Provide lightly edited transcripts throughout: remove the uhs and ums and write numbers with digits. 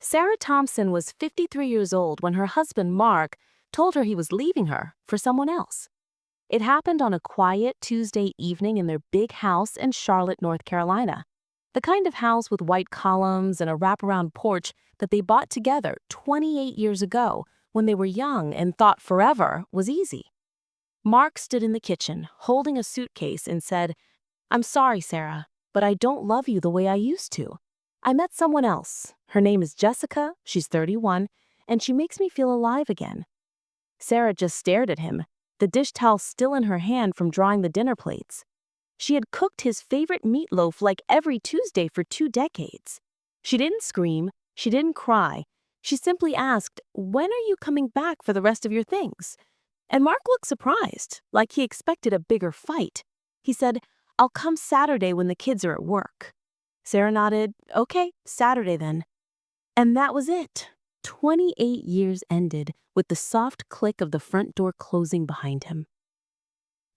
Sarah Thompson was 53 years old when her husband Mark told her he was leaving her for someone else. It happened on a quiet Tuesday evening in their big house in Charlotte, North Carolina. The kind of house with white columns and a wraparound porch that they bought together 28 years ago when they were young and thought forever was easy. Mark stood in the kitchen, holding a suitcase, and said, "I'm sorry, Sarah, but I don't love you the way I used to. I met someone else. Her name is Jessica, she's 31, and she makes me feel alive again." Sarah just stared at him, the dish towel still in her hand from drawing the dinner plates. She had cooked his favorite meatloaf like every Tuesday for 2 decades. She didn't scream, she didn't cry. She simply asked, "When are you coming back for the rest of your things?" And Mark looked surprised, like he expected a bigger fight. He said, "I'll come Saturday when the kids are at work." Sarah nodded, "Okay, Saturday then." And that was it. 28 years ended with the soft click of the front door closing behind him.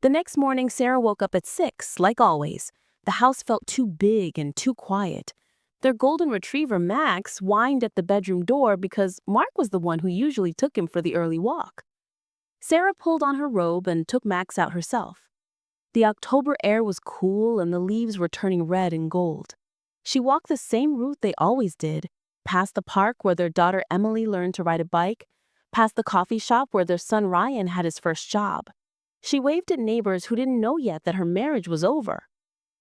The next morning, Sarah woke up at 6, like always. The house felt too big and too quiet. Their golden retriever, Max, whined at the bedroom door because Mark was the one who usually took him for the early walk. Sarah pulled on her robe and took Max out herself. The October air was cool and the leaves were turning red and gold. She walked the same route they always did, past the park where their daughter Emily learned to ride a bike, past the coffee shop where their son Ryan had his first job. She waved at neighbors who didn't know yet that her marriage was over.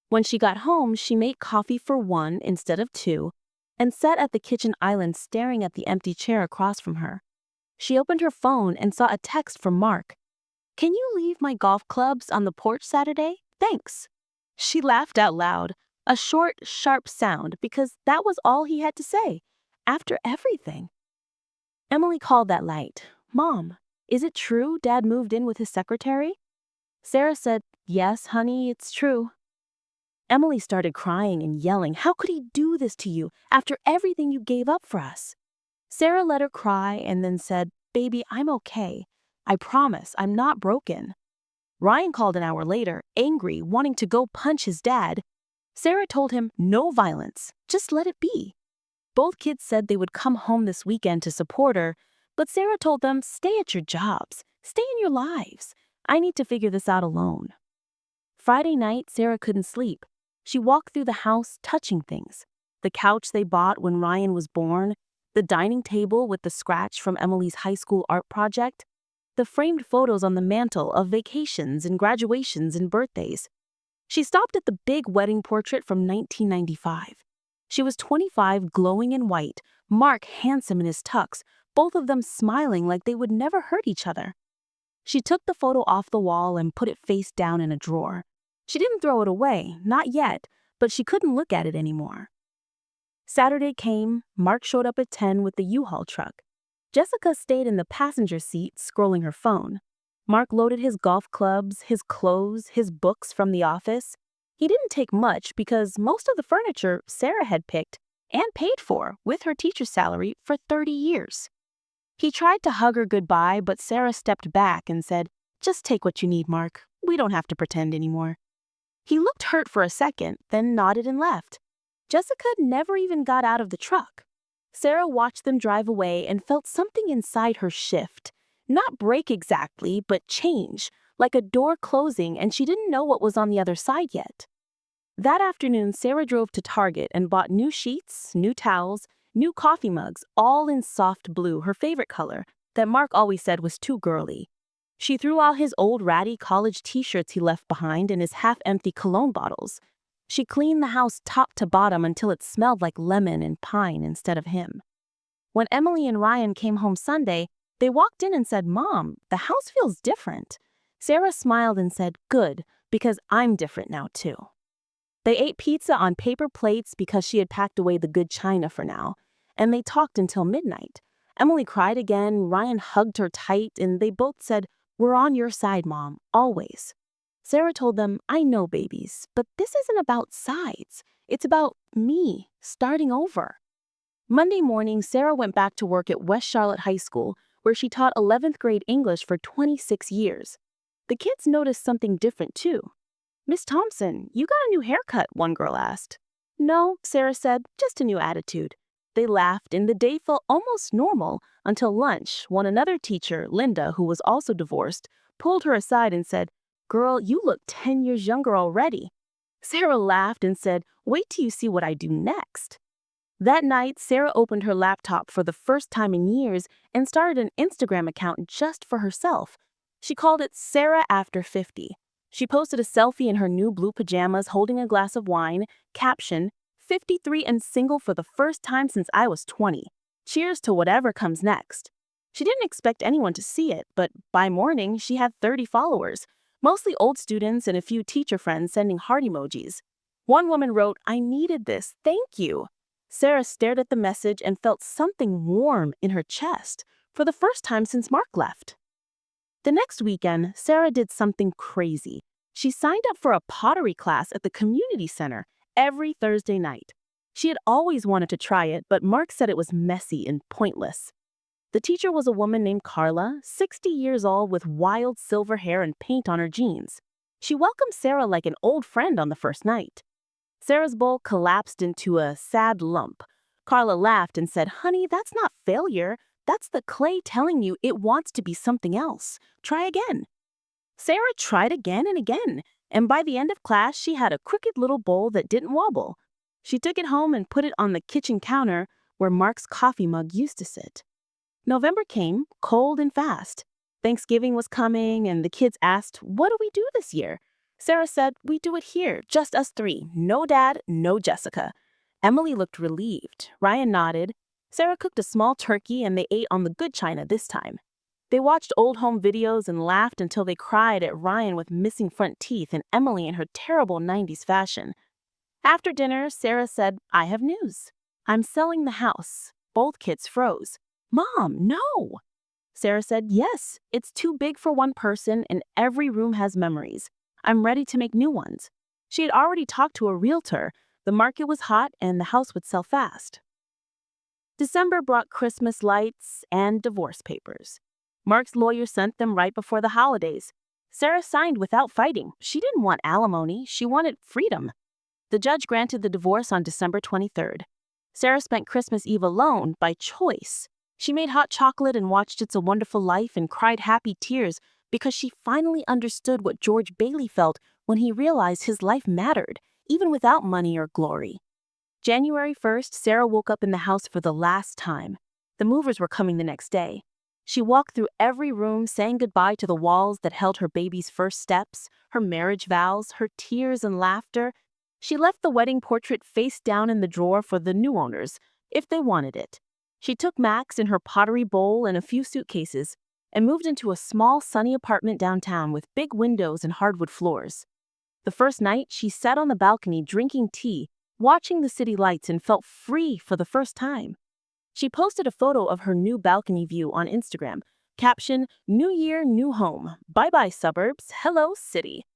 When she got home, she made coffee for one instead of two and sat at the kitchen island staring at the empty chair across from her. She opened her phone and saw a text from Mark. "Can you leave my golf clubs on the porch Saturday? Thanks." She laughed out loud, a short, sharp sound, because that was all he had to say, after everything. Emily called that night. "Mom, is it true Dad moved in with his secretary?" Sarah said, "Yes, honey, it's true." Emily started crying and yelling, "How could he do this to you after everything you gave up for us?" Sarah let her cry and then said, "Baby, I'm okay. I promise I'm not broken." Ryan called an hour later, angry, wanting to go punch his dad. Sarah told him, "No violence, just let it be." Both kids said they would come home this weekend to support her, but Sarah told them, "Stay at your jobs, stay in your lives. I need to figure this out alone." Friday night, Sarah couldn't sleep. She walked through the house touching things. The couch they bought when Ryan was born, the dining table with the scratch from Emily's high school art project, the framed photos on the mantle of vacations and graduations and birthdays. She stopped at the big wedding portrait from 1995. She was 25, glowing in white, Mark handsome in his tux, both of them smiling like they would never hurt each other. She took the photo off the wall and put it face down in a drawer. She didn't throw it away, not yet, but she couldn't look at it anymore. Saturday came. Mark showed up at 10 with the U-Haul truck. Jessica stayed in the passenger seat, scrolling her phone. Mark loaded his golf clubs, his clothes, his books from the office. He didn't take much because most of the furniture Sarah had picked and paid for with her teacher's salary for 30 years. He tried to hug her goodbye, but Sarah stepped back and said, "Just take what you need, Mark. We don't have to pretend anymore." He looked hurt for a second, then nodded and left. Jessica never even got out of the truck. Sarah watched them drive away and felt something inside her shift. Not break exactly, but change, like a door closing, and she didn't know what was on the other side yet. That afternoon, Sarah drove to Target and bought new sheets, new towels, new coffee mugs, all in soft blue, her favorite color, that Mark always said was too girly. She threw all his old ratty college t-shirts he left behind and his half-empty cologne bottles. She cleaned the house top to bottom until it smelled like lemon and pine instead of him. When Emily and Ryan came home Sunday, they walked in and said, "Mom, the house feels different." Sarah smiled and said, "Good, because I'm different now too." They ate pizza on paper plates because she had packed away the good china for now, and they talked until midnight. Emily cried again, Ryan hugged her tight, and they both said, "We're on your side, Mom, always." Sarah told them, "I know, babies, but this isn't about sides. It's about me, starting over." Monday morning, Sarah went back to work at West Charlotte High School, where she taught 11th grade English for 26 years. The kids noticed something different, too. "Miss Thompson, you got a new haircut," one girl asked. "No," Sarah said, "just a new attitude." they laughed, and the day felt almost normal until lunch when another teacher, Linda, who was also divorced, pulled her aside and said, "Girl, you look 10 years younger already." Sarah laughed and said, "Wait till you see what I do next." That night, Sarah opened her laptop for the first time in years and started an Instagram account just for herself. She called it Sarah After 50. She posted a selfie in her new blue pajamas holding a glass of wine, caption, 53 and single for the first time since I was 20. Cheers to whatever comes next. She didn't expect anyone to see it, but by morning, she had 30 followers, mostly old students and a few teacher friends sending heart emojis. One woman wrote, "I needed this, thank you." Sarah stared at the message and felt something warm in her chest for the first time since Mark left. The next weekend, Sarah did something crazy. She signed up for a pottery class at the community center every Thursday night. She had always wanted to try it, but Mark said it was messy and pointless. The teacher was a woman named Carla, 60 years old with wild silver hair and paint on her jeans. She welcomed Sarah like an old friend on the first night. Sarah's bowl collapsed into a sad lump. Carla laughed and said, "Honey, that's not failure. That's the clay telling you it wants to be something else. Try again." Sarah tried again and again, and by the end of class, she had a crooked little bowl that didn't wobble. She took it home and put it on the kitchen counter where Mark's coffee mug used to sit. November came, cold and fast. Thanksgiving was coming, and the kids asked, "What do we do this year?" Sarah said, "We do it here, just us three. No dad, no Jessica." Emily looked relieved. Ryan nodded. Sarah cooked a small turkey, and they ate on the good china this time. They watched old home videos and laughed until they cried at Ryan with missing front teeth and Emily in her terrible 90s fashion. After dinner, Sarah said, "I have news. I'm selling the house." Both kids froze. "Mom, no!" Sarah said, "Yes, it's too big for one person and every room has memories. I'm ready to make new ones." She had already talked to a realtor. The market was hot and the house would sell fast. December brought Christmas lights and divorce papers. Mark's lawyer sent them right before the holidays. Sarah signed without fighting. She didn't want alimony, she wanted freedom. The judge granted the divorce on December 23rd. Sarah spent Christmas Eve alone by choice. She made hot chocolate and watched It's a Wonderful Life and cried happy tears because she finally understood what George Bailey felt when he realized his life mattered, even without money or glory. January 1st, Sarah woke up in the house for the last time. The movers were coming the next day. She walked through every room, saying goodbye to the walls that held her baby's first steps, her marriage vows, her tears and laughter. She left the wedding portrait face down in the drawer for the new owners, if they wanted it. She took Max in her pottery bowl and a few suitcases and moved into a small, sunny apartment downtown with big windows and hardwood floors. The first night, she sat on the balcony drinking tea, watching the city lights, and felt free for the first time. She posted a photo of her new balcony view on Instagram, caption, "New year, new home. Bye-bye suburbs, hello city."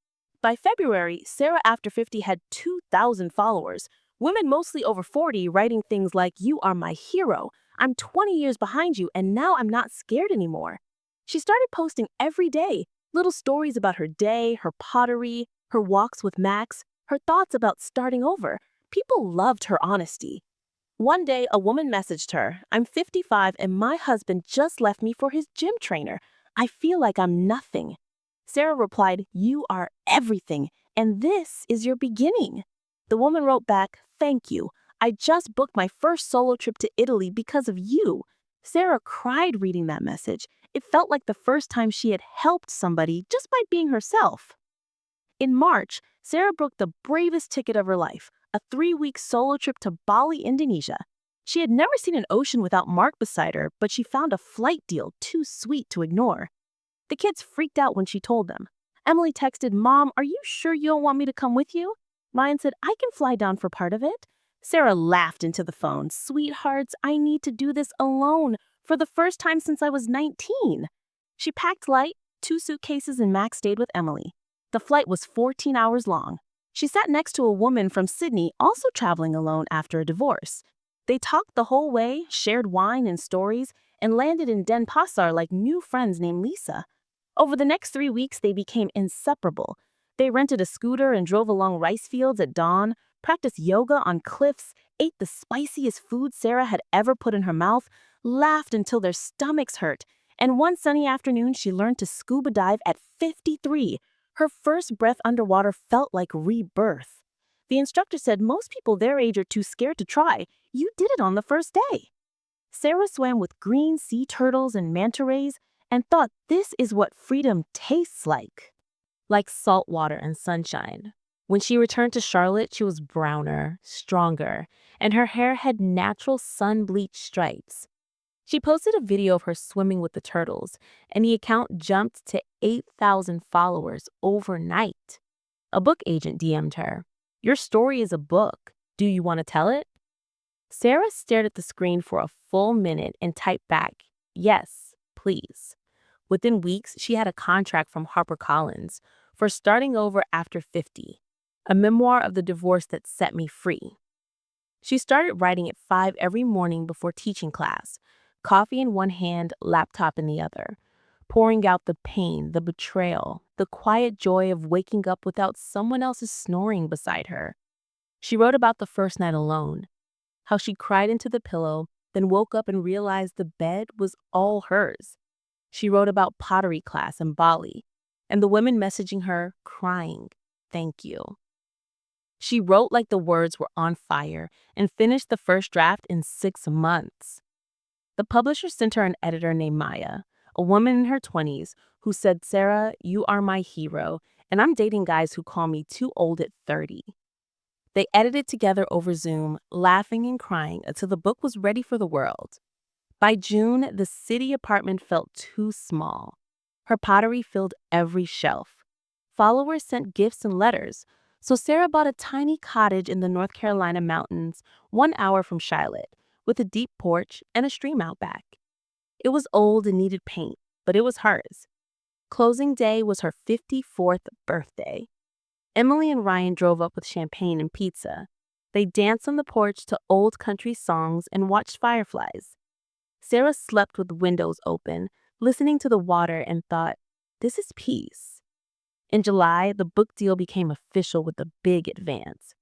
By February, Sarah After 50 had 2,000 followers, women mostly over 40 writing things like, "You are my hero. I'm 20 years behind you and now I'm not scared anymore." She started posting every day, little stories about her day, her pottery, her walks with Max, her thoughts about starting over. People loved her honesty. One day, a woman messaged her, "I'm 55 and my husband just left me for his gym trainer. I feel like I'm nothing." Sarah replied, "You are everything, and this is your beginning." The woman wrote back, "Thank you. I just booked my first solo trip to Italy because of you." Sarah cried reading that message. It felt like the first time she had helped somebody just by being herself. In March, Sarah booked the bravest ticket of her life, a 3-week solo trip to Bali, Indonesia. She had never seen an ocean without Mark beside her, but she found a flight deal too sweet to ignore. The kids freaked out when she told them. Emily texted, "Mom, are you sure you don't want me to come with you?" Ryan said, "I can fly down for part of it." Sarah laughed into the phone, "Sweethearts, I need to do this alone for the first time since I was 19. She packed light, 2 suitcases, and Max stayed with Emily. The flight was 14 hours long. She sat next to a woman from Sydney also traveling alone after a divorce. They talked the whole way, shared wine and stories, and landed in Denpasar like new friends named Lisa. Over the next 3 weeks, they became inseparable. They rented a scooter and drove along rice fields at dawn, practiced yoga on cliffs, ate the spiciest food Sarah had ever put in her mouth, laughed until their stomachs hurt, and one sunny afternoon she learned to scuba dive at 53. Her first breath underwater felt like rebirth. The instructor said most people their age are too scared to try. You did it on the first day. Sarah swam with green sea turtles and manta rays and thought this is what freedom tastes like salt water and sunshine. When she returned to Charlotte, she was browner, stronger, and her hair had natural sun-bleached stripes. She posted a video of her swimming with the turtles, and the account jumped to 8,000 followers overnight. A book agent DM'd her, "Your story is a book. Do you want to tell it?" Sarah stared at the screen for a full minute and typed back, "Yes, please." Within weeks, she had a contract from HarperCollins for Starting Over After 50, a memoir of the divorce that set me free. She started writing at 5 every morning before teaching class, coffee in one hand, laptop in the other, pouring out the pain, the betrayal, the quiet joy of waking up without someone else's snoring beside her. She wrote about the first night alone, how she cried into the pillow, then woke up and realized the bed was all hers. She wrote about pottery class in Bali, and the women messaging her, crying, "Thank you." She wrote like the words were on fire and finished the first draft in 6 months. The publisher sent her an editor named Maya, a woman in her 20s, who said, "Sarah, you are my hero, and I'm dating guys who call me too old at 30. They edited together over Zoom, laughing and crying until the book was ready for the world. By June, the city apartment felt too small. Her pottery filled every shelf. Followers sent gifts and letters, so Sarah bought a tiny cottage in the North Carolina mountains, 1 hour from Charlotte, with a deep porch and a stream out back. It was old and needed paint, but it was hers. Closing day was her 54th birthday. Emily and Ryan drove up with champagne and pizza. They danced on the porch to old country songs and watched fireflies. Sarah slept with windows open, listening to the water, and thought, this is peace. In July, the book deal became official with a big advance.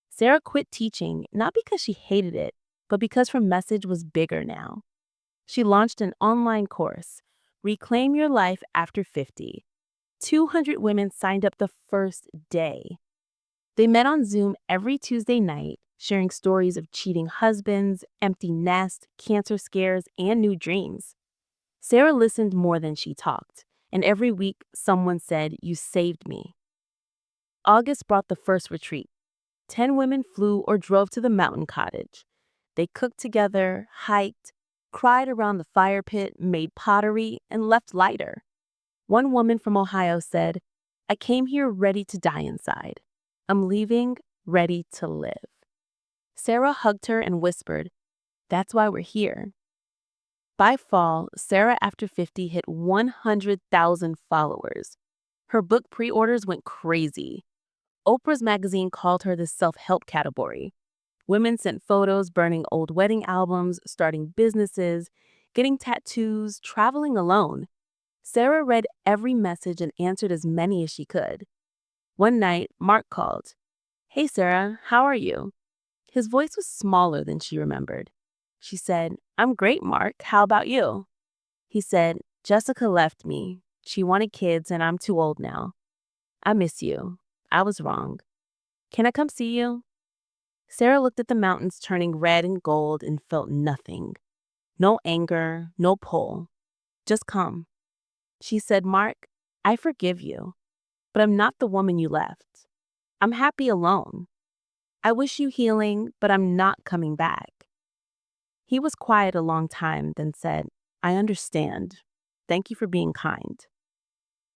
Sarah quit teaching, not because she hated it, but because her message was bigger now. She launched an online course, Reclaim Your Life After 50. 200 women signed up the first day. They met on Zoom every Tuesday night, sharing stories of cheating husbands, empty nests, cancer scares, and new dreams. Sarah listened more than she talked, and every week someone said, "You saved me." August brought the first retreat. 10 women flew or drove to the mountain cottage. They cooked together, hiked, cried around the fire pit, made pottery, and left lighter. One woman from Ohio said, "I came here ready to die inside. I'm leaving ready to live." Sarah hugged her and whispered, "That's why we're here." By fall, Sarah After 50 hit 100,000 followers. Her book pre-orders went crazy. Oprah's magazine called her the self-help category. Women sent photos burning old wedding albums, starting businesses, getting tattoos, traveling alone. Sarah read every message and answered as many as she could. One night, Mark called. "Hey Sarah, how are you?" His voice was smaller than she remembered. She said, "I'm great, Mark. How about you?" He said, "Jessica left me. She wanted kids and I'm too old now. I miss you. I was wrong. Can I come see you?" Sarah looked at the mountains turning red and gold and felt nothing. No anger, no pull. Just come. She said, "Mark, I forgive you, but I'm not the woman you left. I'm happy alone. I wish you healing, but I'm not coming back." He was quiet a long time, then said, "I understand. Thank you for being kind."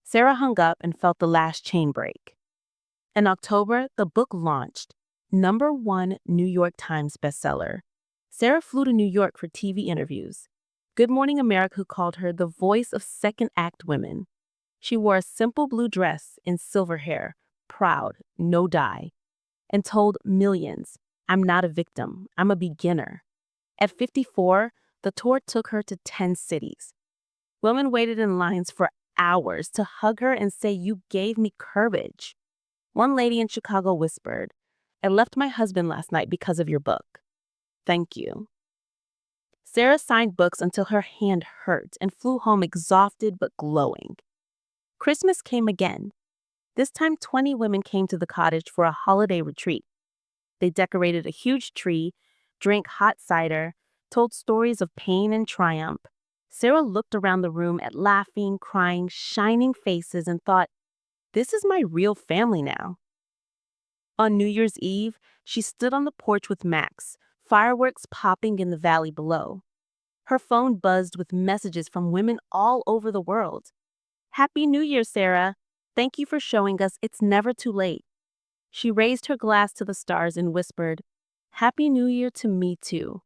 Sarah hung up and felt the last chain break. In October, the book launched, #1 New York Times bestseller. Sarah flew to New York for TV interviews. Good Morning America called her the voice of second act women. She wore a simple blue dress and silver hair, proud, no dye, and told millions, "I'm not a victim, I'm a beginner." At 54, the tour took her to 10 cities. Women waited in lines for hours to hug her and say, "You gave me courage." One lady in Chicago whispered, "I left my husband last night because of your book." thank you. Sarah signed books until her hand hurt and flew home exhausted but glowing. Christmas came again. This time, 20 women came to the cottage for a holiday retreat. They decorated a huge tree, drank hot cider, told stories of pain and triumph. Sarah looked around the room at laughing, crying, shining faces and thought, this is my real family now. On New Year's Eve, she stood on the porch with Max, fireworks popping in the valley below. Her phone buzzed with messages from women all over the world. Happy New Year, Sarah. Thank you for showing us it's never too late. She raised her glass to the stars and whispered, Happy New Year to me too,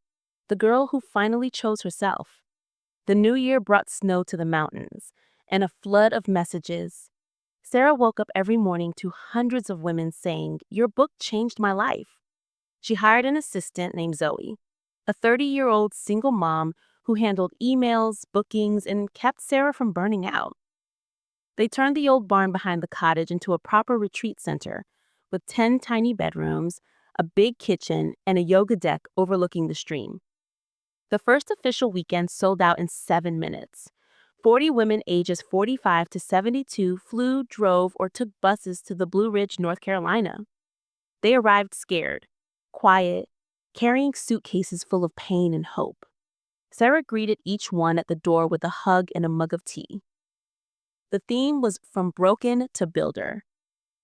the girl who finally chose herself. The new year brought snow to the mountains and a flood of messages. Sarah woke up every morning to hundreds of women saying, Your book changed my life. She hired an assistant named Zoe, a 30-year-old single mom who handled emails, bookings, and kept Sarah from burning out. They turned the old barn behind the cottage into a proper retreat center with 10 tiny bedrooms, a big kitchen, and a yoga deck overlooking the stream. The first official weekend sold out in 7 minutes. 40 women ages 45 to 72 flew, drove, or took buses to the Blue Ridge, North Carolina. They arrived scared, quiet, carrying suitcases full of pain and hope. Sarah greeted each one at the door with a hug and a mug of tea. The theme was From Broken to Builder.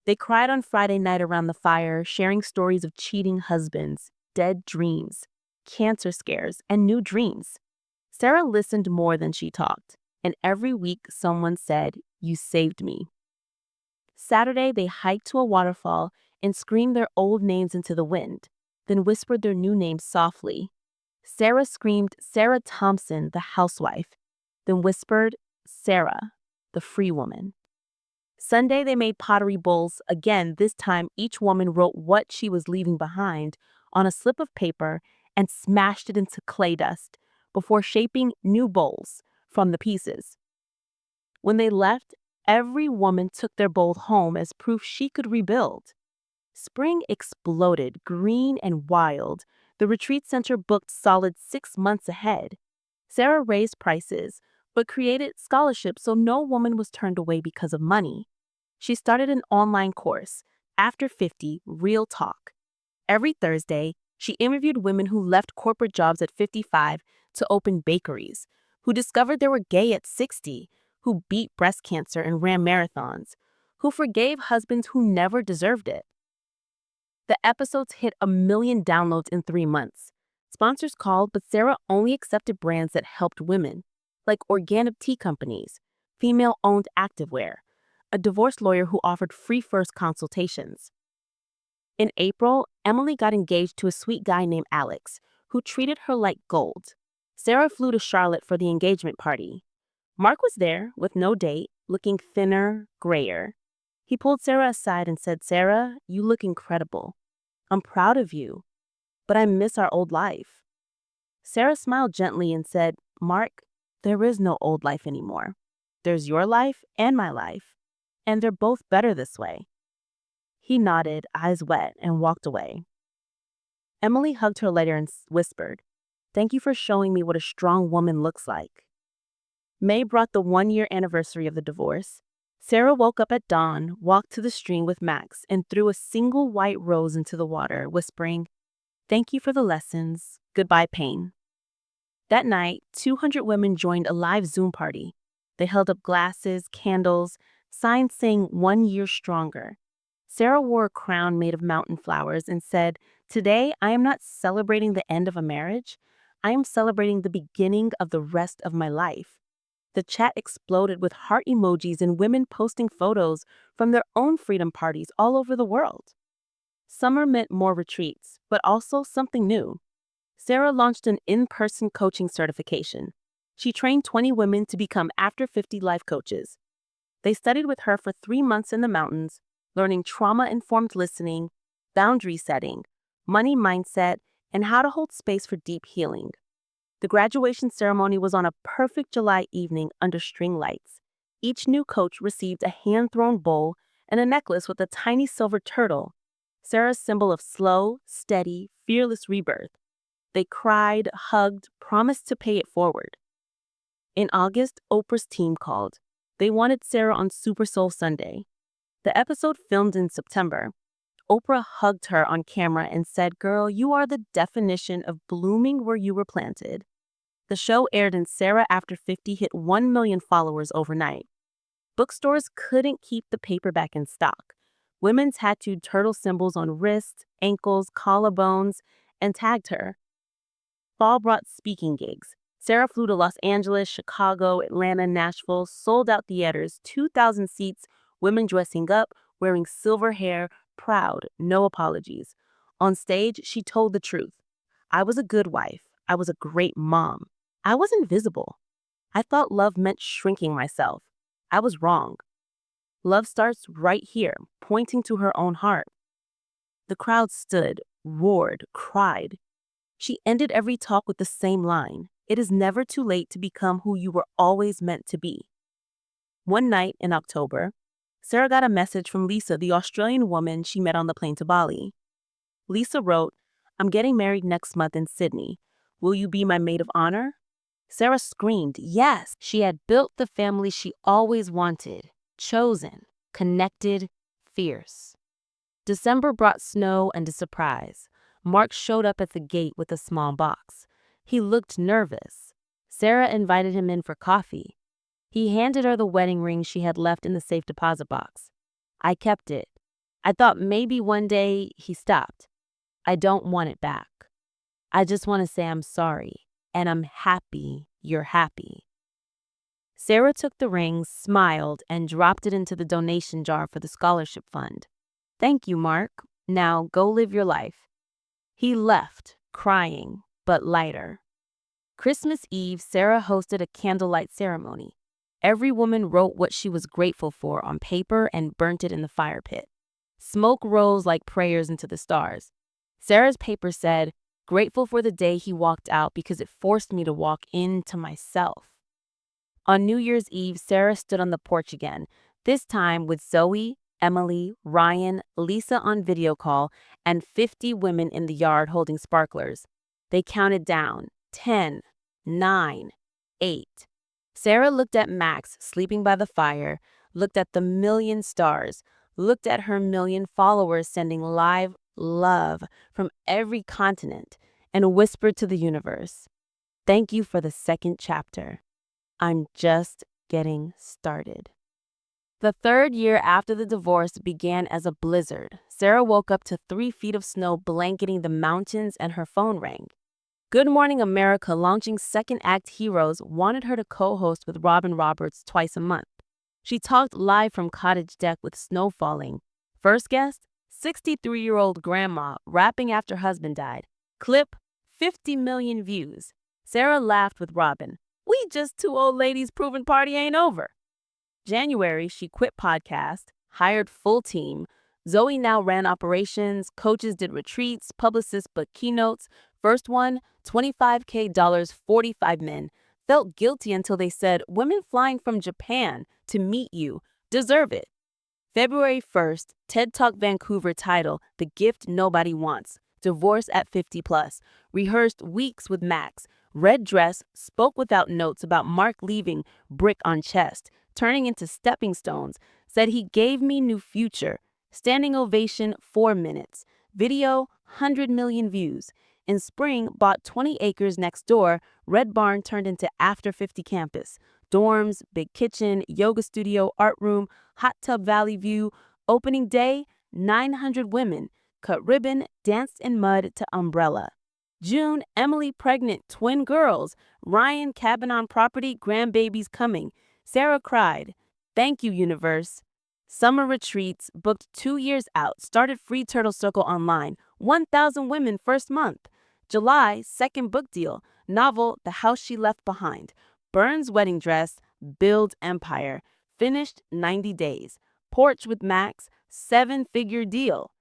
They cried on Friday night around the fire, sharing stories of cheating husbands, dead dreams, cancer scares, and new dreams. Sarah listened more than she talked, and every week someone said, You saved me. Saturday, they hiked to a waterfall and screamed their old names into the wind, then whispered their new names softly. Sarah screamed, Sarah Thompson, the housewife, then whispered, Sarah, the free woman. Sunday, they made pottery bowls. Again, this time, each woman wrote what she was leaving behind on a slip of paper and smashed it into clay dust before shaping new bowls from the pieces. When they left, every woman took their bowl home as proof she could rebuild. Spring exploded, green and wild. The retreat center booked solid 6 months ahead. Sarah raised prices, but created scholarships so no woman was turned away because of money. She started an online course, After 50 Real Talk. Every Thursday, she interviewed women who left corporate jobs at 55 to open bakeries, who discovered they were gay at 60, who beat breast cancer and ran marathons, who forgave husbands who never deserved it. The episodes hit 1 million downloads in 3 months. Sponsors called, but Sarah only accepted brands that helped women, like organic tea companies, female-owned activewear, a divorce lawyer who offered free first consultations. In April, Emily got engaged to a sweet guy named Alex, who treated her like gold. Sarah flew to Charlotte for the engagement party. Mark was there, with no date, looking thinner, grayer. He pulled Sarah aside and said, Sarah, you look incredible. I'm proud of you, but I miss our old life. Sarah smiled gently and said, Mark, there is no old life anymore. There's your life and my life, and they're both better this way. He nodded, eyes wet, and walked away. Emily hugged her later and whispered, Thank you for showing me what a strong woman looks like. May brought the 1-year anniversary of the divorce. Sarah woke up at dawn, walked to the stream with Max, and threw a single white rose into the water, whispering, Thank you for the lessons. Goodbye, pain. That night, 200 women joined a live Zoom party. They held up glasses, candles, signs saying 1 year stronger. Sarah wore a crown made of mountain flowers and said, Today, I am not celebrating the end of a marriage. I am celebrating the beginning of the rest of my life. The chat exploded with heart emojis and women posting photos from their own freedom parties all over the world. Summer meant more retreats, but also something new. Sarah launched an in-person coaching certification. She trained 20 women to become After 50 life coaches. They studied with her for 3 months in the mountains, learning trauma-informed listening, boundary setting, money mindset, and how to hold space for deep healing. The graduation ceremony was on a perfect July evening under string lights. Each new coach received a hand-thrown bowl and a necklace with a tiny silver turtle, Sarah's symbol of slow, steady, fearless rebirth. They cried, hugged, promised to pay it forward. In August, Oprah's team called. They wanted Sarah on Super Soul Sunday. The episode filmed in September. Oprah hugged her on camera and said, "Girl, you are the definition of blooming where you were planted." The show aired and Sarah After 50 hit 1 million followers overnight. Bookstores couldn't keep the paperback in stock. Women tattooed turtle symbols on wrists, ankles, collarbones, and tagged her. Fall brought speaking gigs. Sarah flew to Los Angeles, Chicago, Atlanta, Nashville, sold out theaters, 2,000 seats, women dressing up, wearing silver hair, proud, no apologies. On stage, she told the truth. "I was a good wife. I was a great mom. I was invisible. I thought love meant shrinking myself. I was wrong. Love starts right here," pointing to her own heart. The crowd stood, roared, cried. She ended every talk with the same line: "It is never too late to become who you were always meant to be." One night in October, Sarah got a message from Lisa, the Australian woman she met on the plane to Bali. Lisa wrote, "I'm getting married next month in Sydney. Will you be my maid of honor?" Sarah screamed, yes. She had built the family she always wanted, chosen, connected, fierce. December brought snow and a surprise. Mark showed up at the gate with a small box. He looked nervous. Sarah invited him in for coffee. He handed her the wedding ring she had left in the safe deposit box. "I kept it. I thought maybe one day," he stopped. "I don't want it back. I just want to say I'm sorry, and I'm happy you're happy." Sarah took the ring, smiled, and dropped it into the donation jar for the scholarship fund. "Thank you, Mark. Now go live your life." He left, crying, but lighter. Christmas Eve, Sarah hosted a candlelight ceremony. Every woman wrote what she was grateful for on paper and burnt it in the fire pit. Smoke rose like prayers into the stars. Sarah's paper said, "Grateful for the day he walked out because it forced me to walk into myself." On New Year's Eve, Sarah stood on the porch again, this time with Zoe, Emily, Ryan, Lisa on video call, and 50 women in the yard holding sparklers. They counted down, 10, 9, 8. Sarah looked at Max sleeping by the fire, looked at the million stars, looked at her million followers sending live love from every continent, and whispered to the universe, "Thank you for the second chapter. I'm just getting started." The third year after the divorce began as a blizzard. Sarah woke up to 3 feet of snow blanketing the mountains and her phone rang. Good Morning America, launching second act Heroes, wanted her to co-host with Robin Roberts twice a month. She talked live from cottage deck with snow falling. First guest, 63-year-old grandma rapping after husband died. Clip, 50 million views. Sarah laughed with Robin. "We just two old ladies proving party ain't over." January, she quit podcast, hired full team. Zoe now ran operations, coaches did retreats, publicists booked keynotes. First one, $25K, 45 men. Felt guilty until they said, "Women flying from Japan to meet you deserve it." February 1st, TED Talk Vancouver title, "The Gift Nobody Wants." Divorce at 50 plus. Rehearsed weeks with Max. Red dress, spoke without notes about Mark leaving, brick on chest, turning into stepping stones. Said he gave me new future. Standing ovation, 4 minutes. Video, 100 million views. In spring, bought 20 acres next door. Red Barn turned into After 50 campus. Dorms, big kitchen, yoga studio, art room, hot tub valley view. Opening day, 900 women. Cut ribbon, danced in mud to umbrella. June, Emily pregnant, twin girls. Ryan cabin on property, grandbabies coming. Sarah cried, "Thank you, universe." Summer retreats, booked 2 years out, started free Turtle Circle online. 1,000 women first month. July, second book deal. Novel, The House She Left Behind. Burns wedding dress, build empire. Finished 90 days. Porch with Max, 7-figure deal.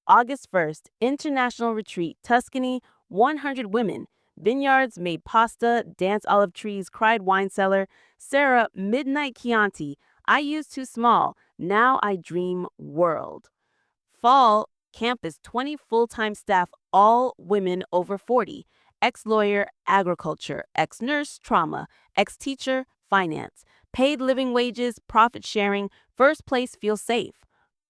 August 1st, international retreat, Tuscany, 100 women. Vineyards, made pasta, dance olive trees, cried wine cellar. Sarah, midnight Chianti. I used too small. Now I dream world. Fall, campus, 20 full-time staff, all women over 40. ex-lawyer, agriculture, ex-nurse, trauma, ex-teacher, finance, paid living wages, profit sharing, first place feels safe.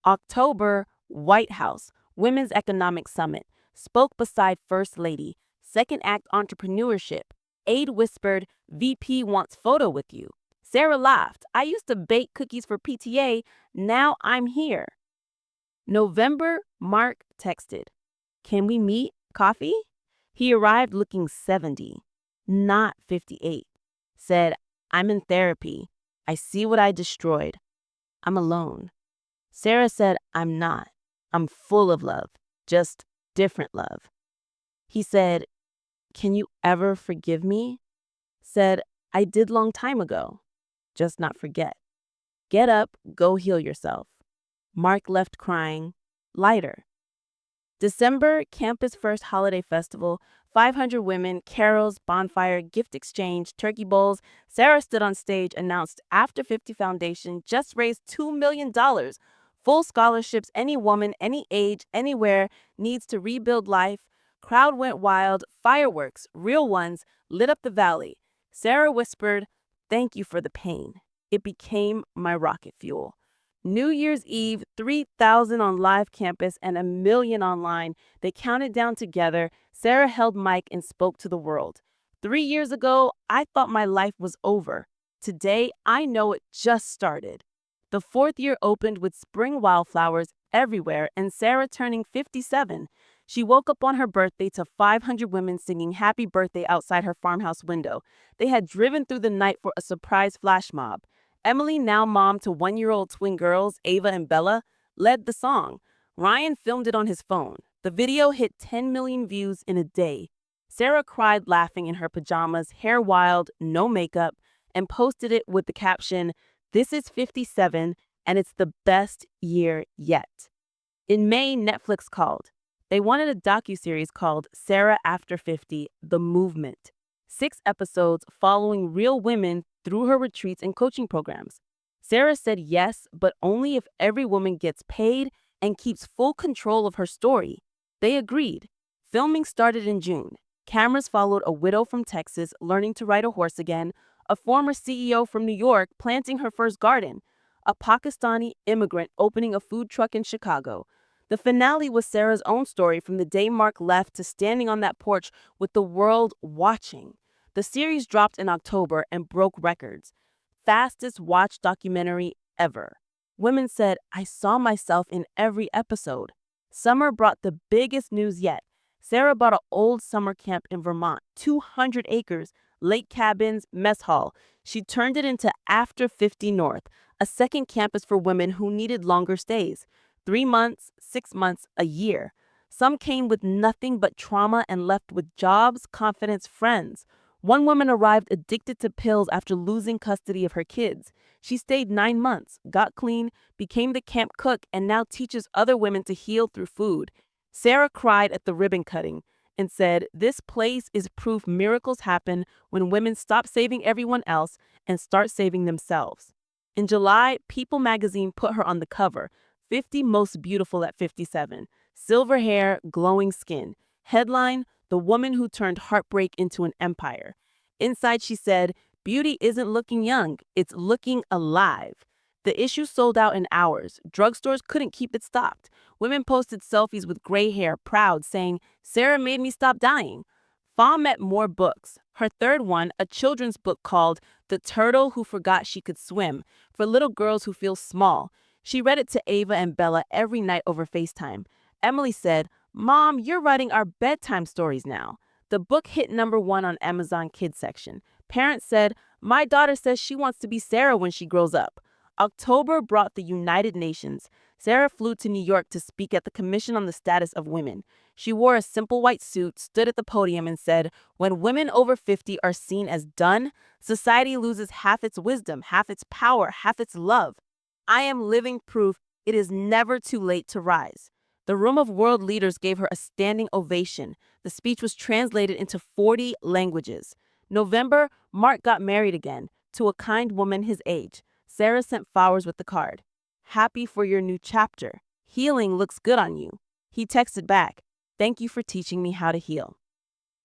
October, White House, Women's Economic Summit, spoke beside First Lady, second act entrepreneurship. Aide whispered, VP wants photo with you. Sarah laughed, I used to bake cookies for PTA, now I'm here. November, Mark texted, can we meet? Coffee? He arrived looking 70, not 58. Said, I'm in therapy. I see what I destroyed. I'm alone. Sarah said, I'm not. I'm full of love, just different love. He said, can you ever forgive me? Said, I did long time ago. Just not forget. Get up, go heal yourself. Mark left crying, lighter. December, campus first holiday festival, 500 women, carols, bonfire, gift exchange, turkey bowls. Sarah stood on stage, announced After 50 Foundation just raised $2 million. Full scholarships, any woman, any age, anywhere, needs to rebuild life. Crowd went wild, fireworks, real ones, lit up the valley. Sarah whispered, thank you for the pain. It became my rocket fuel. New Year's Eve, 3,000 on live campus and 1 million online. They counted down together. Sarah held mic and spoke to the world. 3 years ago, I thought my life was over. Today, I know it just started. The fourth year opened with spring wildflowers everywhere and Sarah turning 57. She woke up on her birthday to 500 women singing happy birthday outside her farmhouse window. They had driven through the night for a surprise flash mob. Emily, now mom to 1-year-old twin girls, Ava and Bella, led the song. Ryan filmed it on his phone. The video hit 10 million views in a day. Sarah cried laughing in her pajamas, hair wild, no makeup, and posted it with the caption, this is 57 and it's the best year yet. In May, Netflix called. They wanted a docuseries called Sarah After 50, The Movement. 6 episodes following real women through her retreats and coaching programs. Sarah said yes, but only if every woman gets paid and keeps full control of her story. They agreed. Filming started in June. Cameras followed a widow from Texas learning to ride a horse again, a former CEO from New York planting her first garden, a Pakistani immigrant opening a food truck in Chicago. The finale was Sarah's own story from the day Mark left to standing on that porch with the world watching. The series dropped in October and broke records. Fastest watched documentary ever. Women said, I saw myself in every episode. Summer brought the biggest news yet. Sarah bought an old summer camp in Vermont, 200 acres, lake cabins, mess hall. She turned it into After 50 North, a second campus for women who needed longer stays. 3 months, 6 months, a year. Some came with nothing but trauma and left with jobs, confidence, friends. One woman arrived addicted to pills after losing custody of her kids. She stayed 9 months, got clean, became the camp cook, and now teaches other women to heal through food. Sarah cried at the ribbon cutting and said, this place is proof miracles happen when women stop saving everyone else and start saving themselves. In July, People magazine put her on the cover, 50 most beautiful at 57. Silver hair, glowing skin. Headline, the woman who turned heartbreak into an empire. Inside she said, beauty isn't looking young, it's looking alive. The issue sold out in hours. Drugstores couldn't keep it stocked. Women posted selfies with gray hair, proud, saying, Sarah made me stop dying. Fawn met more books. Her third one, a children's book called The Turtle Who Forgot She Could Swim, for little girls who feel small. She read it to Ava and Bella every night over FaceTime. Emily said, Mom, you're writing our bedtime stories now. The book hit #1 on Amazon Kids section. Parents said, my daughter says she wants to be Sarah when she grows up. October brought the United Nations. Sarah flew to New York to speak at the Commission on the Status of Women. She wore a simple white suit, stood at the podium, and said, when women over 50 are seen as done, society loses half its wisdom, half its power, half its love. I am living proof it is never too late to rise. The room of world leaders gave her a standing ovation. The speech was translated into 40 languages. November, Mark got married again, to a kind woman his age. Sarah sent flowers with the card. Happy for your new chapter. Healing looks good on you. He texted back, thank you for teaching me how to heal.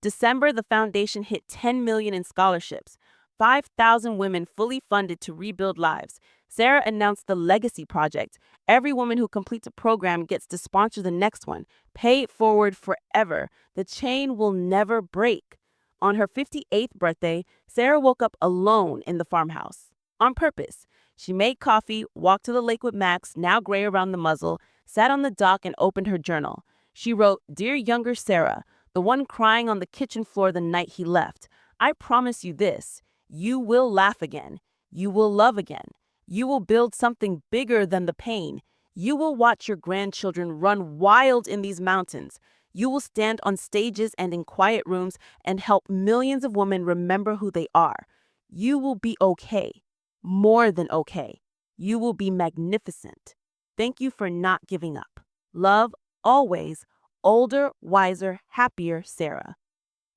December, the foundation hit 10 million in scholarships, 5,000 women fully funded to rebuild lives. Sarah announced the Legacy Project. Every woman who completes a program gets to sponsor the next one. Pay it forward forever. The chain will never break. On her 58th birthday, Sarah woke up alone in the farmhouse. On purpose. She made coffee, walked to the lake with Max, now gray around the muzzle, sat on the dock and opened her journal. She wrote, "Dear younger Sarah, the one crying on the kitchen floor the night he left, I promise you this. You will laugh again. You will love again. You will build something bigger than the pain. You will watch your grandchildren run wild in these mountains. You will stand on stages and in quiet rooms and help millions of women remember who they are. You will be okay. More than okay. You will be magnificent. Thank you for not giving up. Love, always, older, wiser, happier Sarah."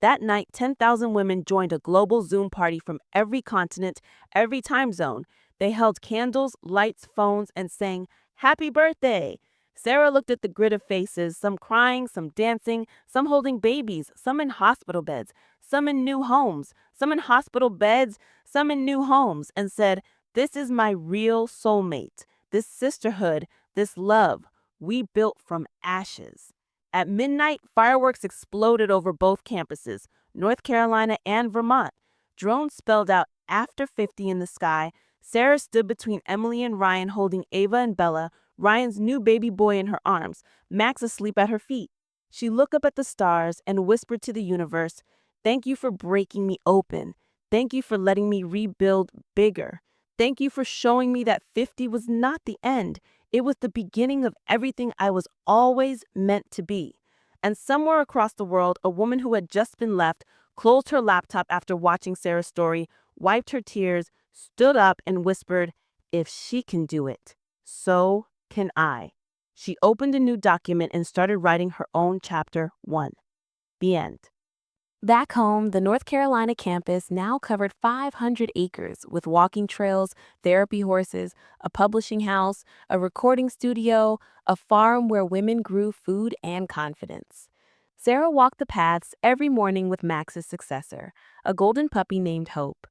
That night, 10,000 women joined a global Zoom party from every continent, every time zone. They held candles, lights, phones, and sang, "Happy birthday!" Sarah looked at the grid of faces, some crying, some dancing, some holding babies, some in hospital beds, some in new homes, some in hospital beds, some in new homes, and said, "This is my real soulmate, this sisterhood, this love we built from ashes." At midnight, fireworks exploded over both campuses, North Carolina and Vermont. Drones spelled out "After 50" in the sky. Sarah stood between Emily and Ryan holding Ava and Bella, Ryan's new baby boy in her arms, Max asleep at her feet. She looked up at the stars and whispered to the universe, "Thank you for breaking me open. Thank you for letting me rebuild bigger. Thank you for showing me that 50 was not the end. It was the beginning of everything I was always meant to be." And somewhere across the world, a woman who had just been left closed her laptop after watching Sarah's story, wiped her tears, stood up, and whispered, "If she can do it, so can I." She opened a new document and started writing her own chapter 1. The end. Back home, the North Carolina campus now covered 500 acres with walking trails, therapy horses, a publishing house, a recording studio, a farm where women grew food and confidence. Sarah walked the paths every morning with Max's successor, a golden puppy named Hope.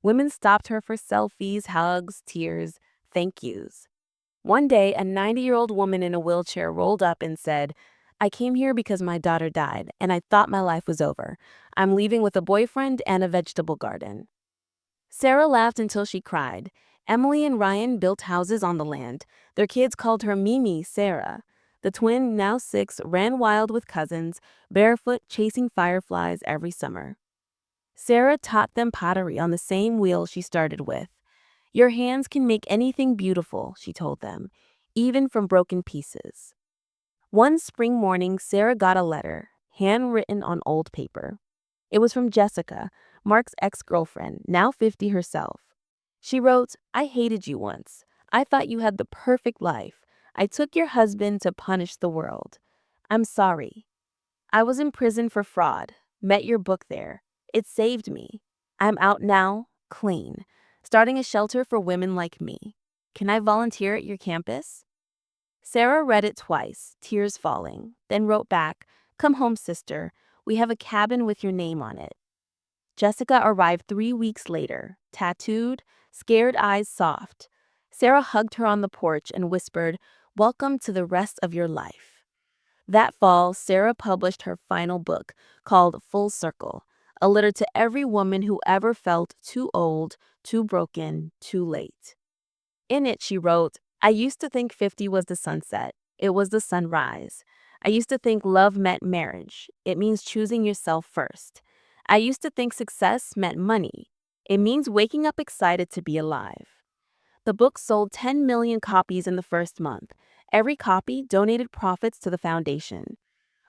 Women stopped her for selfies, hugs, tears, thank yous. One day, a 90-year-old woman in a wheelchair rolled up and said, "I came here because my daughter died, and I thought my life was over. I'm leaving with a boyfriend and a vegetable garden." Sarah laughed until she cried. Emily and Ryan built houses on the land. Their kids called her Mimi Sarah. The twin, now 6, ran wild with cousins, barefoot, chasing fireflies every summer. Sarah taught them pottery on the same wheel she started with. "Your hands can make anything beautiful," she told them, "even from broken pieces." One spring morning, Sarah got a letter, handwritten on old paper. It was from Jessica, Mark's ex-girlfriend, now 50 herself. She wrote, "I hated you once. I thought you had the perfect life. I took your husband to punish the world. I'm sorry. I was in prison for fraud. Met your book there. It saved me. I'm out now, clean, starting a shelter for women like me. Can I volunteer at your campus?" Sarah read it twice, tears falling, then wrote back, "Come home, sister. We have a cabin with your name on it." Jessica arrived 3 weeks later, tattooed, scared eyes soft. Sarah hugged her on the porch and whispered, "Welcome to the rest of your life." That fall, Sarah published her final book, called Full Circle, a letter to every woman who ever felt too old, too broken, too late. In it, she wrote, "I used to think 50 was the sunset. It was the sunrise. I used to think love meant marriage. It means choosing yourself first. I used to think success meant money. It means waking up excited to be alive." The book sold 10 million copies in the first month. Every copy donated profits to the foundation.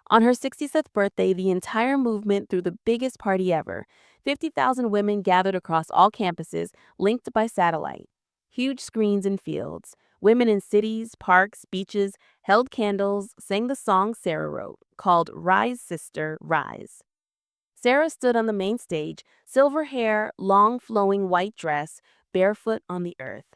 On her 65th birthday, the entire movement threw the biggest party ever. 50,000 women gathered across all campuses, linked by satellite. Huge screens in fields. Women in cities, parks, beaches held candles, sang the song Sarah wrote, called "Rise, Sister, Rise." Sarah stood on the main stage, silver hair, long flowing white dress, barefoot on the earth.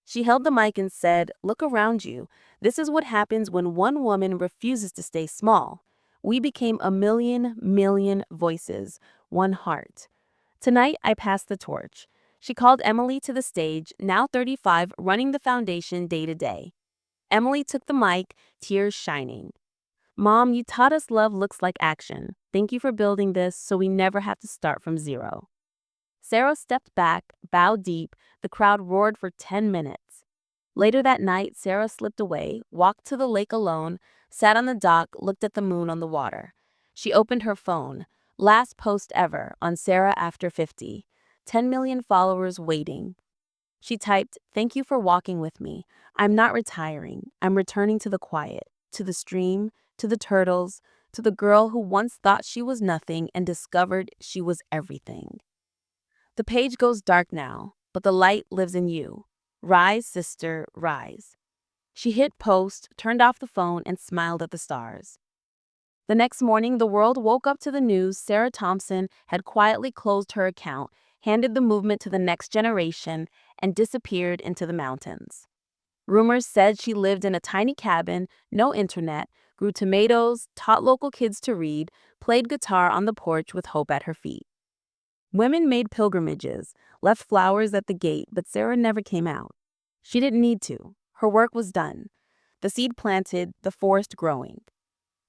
She held the mic and said, "Look around you. This is what happens when one woman refuses to stay small. We became a million voices, one heart. Tonight, I passed the torch. She called Emily to the stage, now 35, running the foundation day to day. Emily took the mic, tears shining. Mom, you taught us love looks like action. Thank you for building this so we never have to start from zero. Sarah stepped back, bowed deep. The crowd roared for 10 minutes. Later that night, Sarah slipped away, walked to the lake alone, sat on the dock, looked at the moon on the water. She opened her phone. Last post ever on Sarah after 50. 10 million followers waiting. She typed, "Thank you for walking with me. I'm not retiring. I'm returning to the quiet, to the stream, to the turtles, to the girl who once thought she was nothing and discovered she was everything." The page goes dark now, but the light lives in you. Rise, sister, rise. She hit post, turned off the phone, and smiled at the stars. The next morning, the world woke up to the news Sarah Thompson had quietly closed her account, handed the movement to the next generation, and disappeared into the mountains. Rumors said she lived in a tiny cabin, no internet, grew tomatoes, taught local kids to read, played guitar on the porch with hope at her feet. Women made pilgrimages, left flowers at the gate, but Sarah never came out. She didn't need to. Her work was done. The seed planted, the forest growing.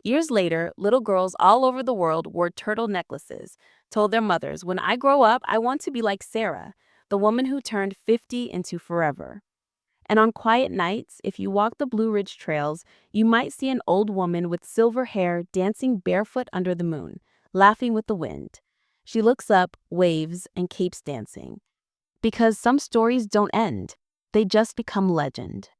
Years later, little girls all over the world wore turtle necklaces, told their mothers, "When I grow up, I want to be like Sarah, the woman who turned 50 into forever." And on quiet nights, if you walk the Blue Ridge trails, you might see an old woman with silver hair dancing barefoot under the moon, laughing with the wind. She looks up, waves, and keeps dancing. Because some stories don't end, they just become legend.